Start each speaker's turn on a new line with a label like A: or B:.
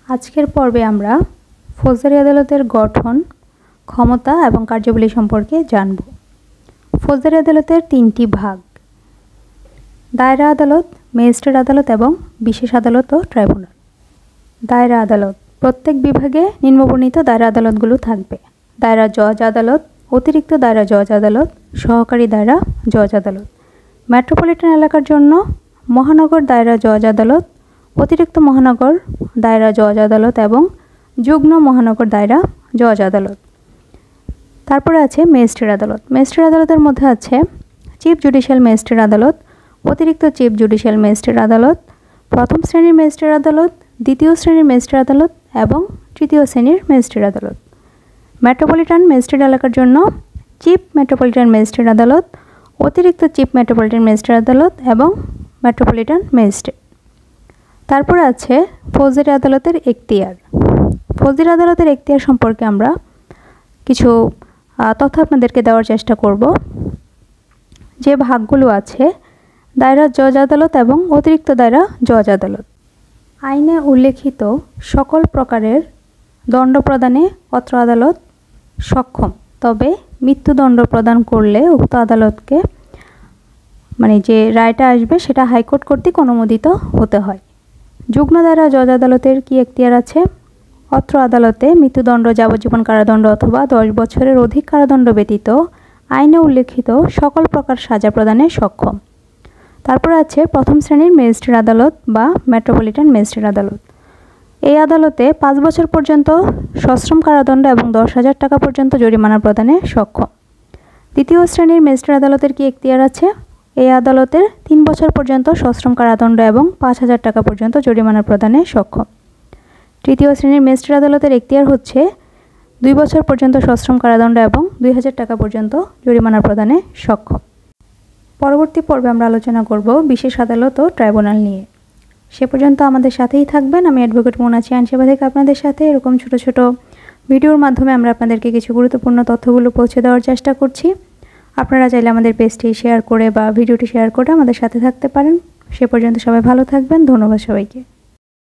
A: আজকের পর্বে আমরা ফৌজদারি আদালতের গঠন, ক্ষমতা এবং কার্যাবলী সম্পর্কে জানব। ফৌজদারি আদালতের তিনটি ভাগ: দায়রা আদালত, ম্যাজিস্ট্রেট আদালত এবং বিশেষ আদালত ও ট্রাইব্যুনাল। দায়রা আদালত: প্রত্যেক বিভাগে নিম্নবর্ণিত দায়রা আদালতগুলো থাকবে: দায়রা জজ আদালত, অতিরিক্ত দায়রা জজ আদালত, সহকারী দায়রা জজ আদালত। মেট্রোপলিটন এলাকার জন্য মহানগর দায়রা জজ আদালত, অতিরিক্ত মহানগর দায়রা জজ আদালত এবং যুগ্ম মহানগর দায়রা জজ আদালত। তারপরে আছে ম্যাজিস্ট্রেট আদালত। ম্যাজিস্ট্রেট আদালতের মধ্যে আছে চিফ জুডিশিয়াল ম্যাজিস্ট্রেট আদালত, অতিরিক্ত চিফ জুডিশিয়াল ম্যাজিস্ট্রেট আদালত, প্রথম শ্রেণীর ম্যাজিস্ট্রেট আদালত, দ্বিতীয় শ্রেণীর ম্যাজিস্ট্রেট আদালত এবং তৃতীয় শ্রেণীর ম্যাজিস্ট্রেট আদালত। মেট্রোপলিটন ম্যাজিস্ট্রেট এলাকার জন্য চিফ মেট্রোপলিটন ম্যাজিস্ট্রেট আদালত, অতিরিক্ত চিফ মেট্রোপলিটন ম্যাজিস্ট্রেট আদালত এবং মেট্রোপলিটন ম্যাজিস্ট্রেট। তারপরে আছে ফৌজদারি আদালতের এখতিয়ার। ফৌজদারি আদালতের এখতিয়ার সম্পর্কে আমরা কিছু তথ্য আপনাদেরকে দেওয়ার চেষ্টা করব। যে ভাগগুলো আছে: দায়রা জজ আদালত এবং অতিরিক্ত দায়রা জজ আদালত। আইনে উল্লেখিত সকল প্রকারের দণ্ড প্রদানে অত্র আদালত সক্ষম, তবে মৃত্যুদণ্ড প্রদান করলে উক্ত আদালতকে যে রায়টা আসবে সেটা হাইকোর্ট কর্তৃক অনুমোদিত হতে হয়। যুগ্ম দায়রা জজ আদালতের কি এখতিয়ার আছে? অত্র আদালতে মৃত্যুদণ্ড, যাবজ্জীবন কারাদণ্ড অথবা 10 বছরের অধিক কারাদণ্ড ব্যতীত আইনে উল্লেখিত সকল প্রকার সাজা প্রদানে সক্ষম। তারপর আছে প্রথম শ্রেণীর ম্যাজিস্ট্রেট আদালত বা মেট্রোপলিটন ম্যাজিস্ট্রেট আদালত। এই আদালতে 5 বছর পর্যন্ত সশ্রম কারাদণ্ড এবং 10,000 টাকা পর্যন্ত জরিমানা প্রদানে সক্ষম। দ্বিতীয় শ্রেণীর ম্যাজিস্ট্রেট আদালতের কি এখতিয়ার আছে? এই আদালতের 3 বছর পর্যন্ত সশ্রম কারাদণ্ড এবং 5,000 টাকা পর্যন্ত জরিমানা প্রদানে সক্ষম। তৃতীয় শ্রেণীর ম্যাজিস্ট্রেট আদালতের এখতিয়ার হচ্ছে 2 বছর পর্যন্ত সশ্রম কারাদণ্ড এবং 2,000 টাকা পর্যন্ত জরিমানা প্রদানে সক্ষম। পরবর্তী পর্বে আমরা আলোচনা করব বিশেষ আদালত ও ট্রাইব্যুনাল নিয়ে। সে পর্যন্ত আমাদের সাথেই থাকবেন। আমি অ্যাডভোকেট মোনাচি আইনসেবা থেকে আপনাদের সাথে এরকম ছোট ছোট ভিডিওর মাধ্যমে আমরা আপনাদেরকে কিছু গুরুত্বপূর্ণ তথ্যগুলো পৌঁছে দেওয়ার চেষ্টা করছি। আপনারা চাইলে আমাদের পেজটি শেয়ার করে বা ভিডিওটি শেয়ার করে আমাদের সাথে থাকতে পারেন। সে পর্যন্ত সবাই ভালো থাকবেন। ধন্যবাদ সবাইকে।